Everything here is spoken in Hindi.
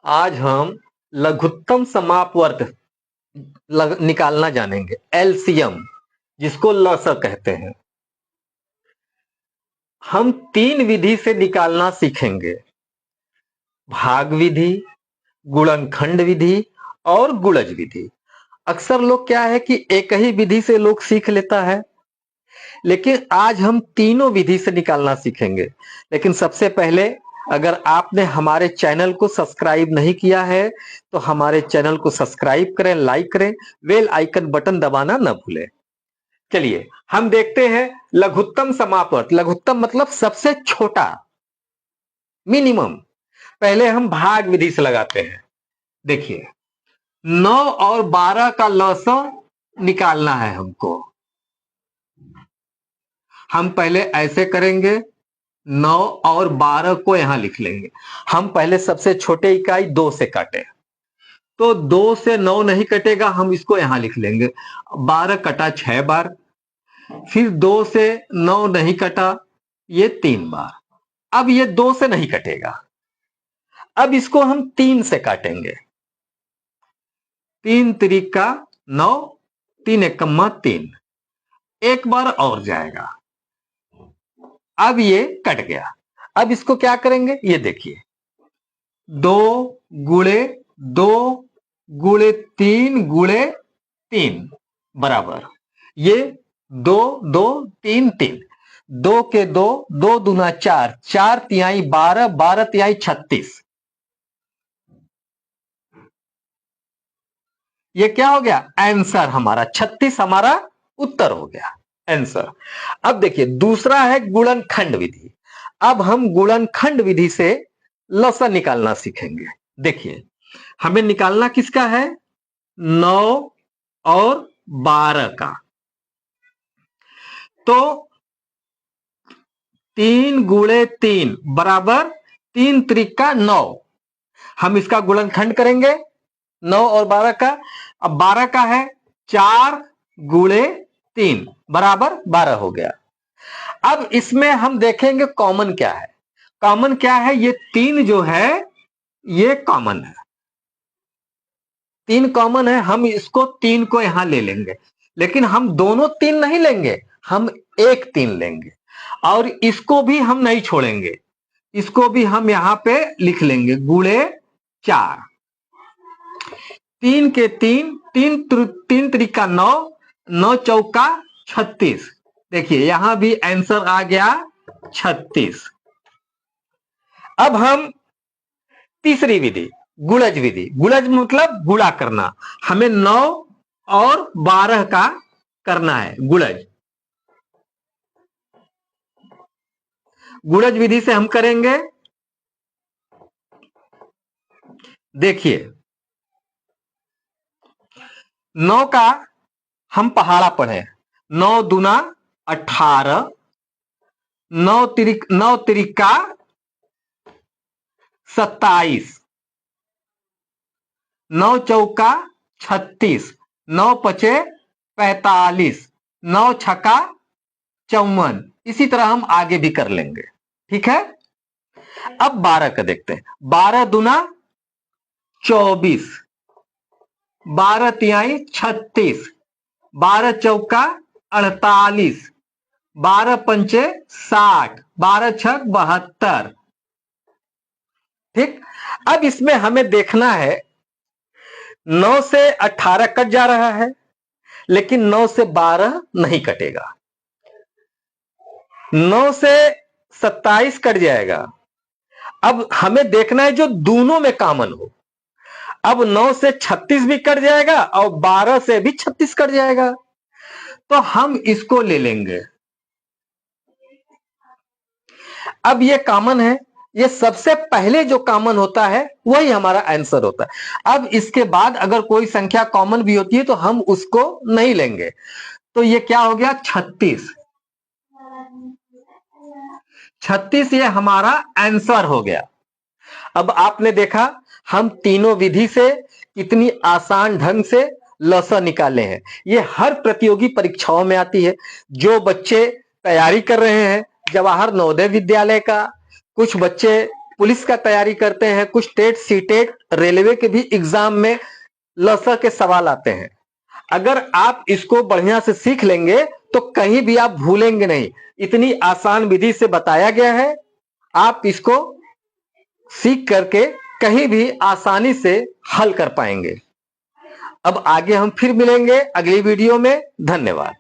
आज हम लघुत्तम समापवर्त निकालना जानेंगे, एलसीएम, जिसको लस कहते हैं। हम 3 विधि से निकालना सीखेंगे, भाग विधि, गुणनखंड विधि और गुणज विधि। अक्सर लोग क्या है कि एक ही विधि से लोग सीख लेता है, लेकिन आज हम तीनों विधि से निकालना सीखेंगे। लेकिन सबसे पहले, अगर आपने हमारे चैनल को सब्सक्राइब नहीं किया है तो हमारे चैनल को सब्सक्राइब करें, लाइक करें, बेल आइकन बटन दबाना न भूलें। चलिए हम देखते हैं लघुत्तम समापवर्त। लघुत्तम मतलब सबसे छोटा, मिनिमम। पहले हम भाग विधि से लगाते हैं। देखिए 9 और 12 का लसाअ निकालना है हमको। हम पहले ऐसे करेंगे, 9 और 12 को यहां लिख लेंगे। हम पहले सबसे छोटे इकाई 2 से काटे, तो 2 से 9 नहीं कटेगा, हम इसको यहां लिख लेंगे। 12 कटा 6 बार, फिर 2 से 9 नहीं कटा, ये 3 बार। अब ये 2 से नहीं कटेगा, अब इसको हम 3 से काटेंगे। 3 त्रिका 9, 3 एकम्मा 3, एक बार और जाएगा। अब ये कट गया। अब इसको क्या करेंगे, ये देखिए, 2 गुणे 2 गुणे 3 गुणे 3 बराबर, ये 2 2 3 3, 2 के 2, 2 दूना 4, 4 तिहाई 12, 12 तिहाई 36। ये क्या हो गया, आंसर हमारा 36 हमारा उत्तर हो गया, आंसर। अब देखिए दूसरा है गुणनखंड विधि। अब हम गुणनखंड विधि से लसाअ निकालना सीखेंगे। देखिए हमें निकालना किसका है, 9 और 12 का। तो 3 गुणे 3 बराबर 3 त्रिका 9। हम इसका गुणनखंड करेंगे 9 और 12 का। अब 12 का है 4 गुणे 3 बराबर 12 हो गया। अब इसमें हम देखेंगे कॉमन क्या है। कॉमन क्या है, ये 3 जो है ये कॉमन है, 3 कॉमन है। हम इसको 3 को यहां ले लेंगे, लेकिन हम दोनों 3 नहीं लेंगे, हम एक 3 लेंगे। और इसको भी हम नहीं छोड़ेंगे, इसको भी हम यहां पे लिख लेंगे गुणे 4। 3 के 3, 3 त्रिका 9, 9 चौका 36। देखिए यहां भी आंसर आ गया 36। अब हम तीसरी विधि, गुणज विधि। गुणज मतलब गुणा करना। हमें 9 और 12 का करना है गुणज। गुणज विधि से हम करेंगे, देखिए 9 का हम पहाड़ा पढ़े, 9 दूना 18, 9 त्रिका 27, 9 चौका 36, 9 पचे 45, 9 छका 54। इसी तरह हम आगे भी कर लेंगे, ठीक है। अब 12 का देखते हैं। 12 दूना 24, 12 तिहाई 36, 12 चौका 48, 12 पंचे 60, 12 छक 72। ठीक। अब इसमें हमें देखना है, 9 से 18 कट जा रहा है, लेकिन 9 से 12 नहीं कटेगा। 9 से 27 कट जाएगा। अब हमें देखना है जो दोनों में कॉमन हो। अब 9 से 36 भी कट जाएगा और 12 से भी 36 कट जाएगा, तो हम इसको ले लेंगे। अब ये कॉमन है, ये सबसे पहले जो कॉमन होता है वही हमारा आंसर होता है। अब इसके बाद अगर कोई संख्या कॉमन भी होती है तो हम उसको नहीं लेंगे। तो ये क्या हो गया, 36। 36 ये हमारा आंसर हो गया। अब आपने देखा हम तीनों विधि से कितनी आसान ढंग से लसाअ निकाले हैं। ये हर प्रतियोगी परीक्षाओं में आती है। जो बच्चे तैयारी कर रहे हैं जवाहर नवोदय विद्यालय का, कुछ बच्चे पुलिस का तैयारी करते हैं, कुछ टेट सीटेट रेलवे के भी एग्जाम में लसा के सवाल आते हैं। अगर आप इसको बढ़िया से सीख लेंगे तो कहीं भी आप भूलेंगे नहीं। इतनी आसान विधि से बताया गया है, आप इसको सीख करके कहीं भी आसानी से हल कर पाएंगे। अब आगे हम फिर मिलेंगे अगली वीडियो में। धन्यवाद।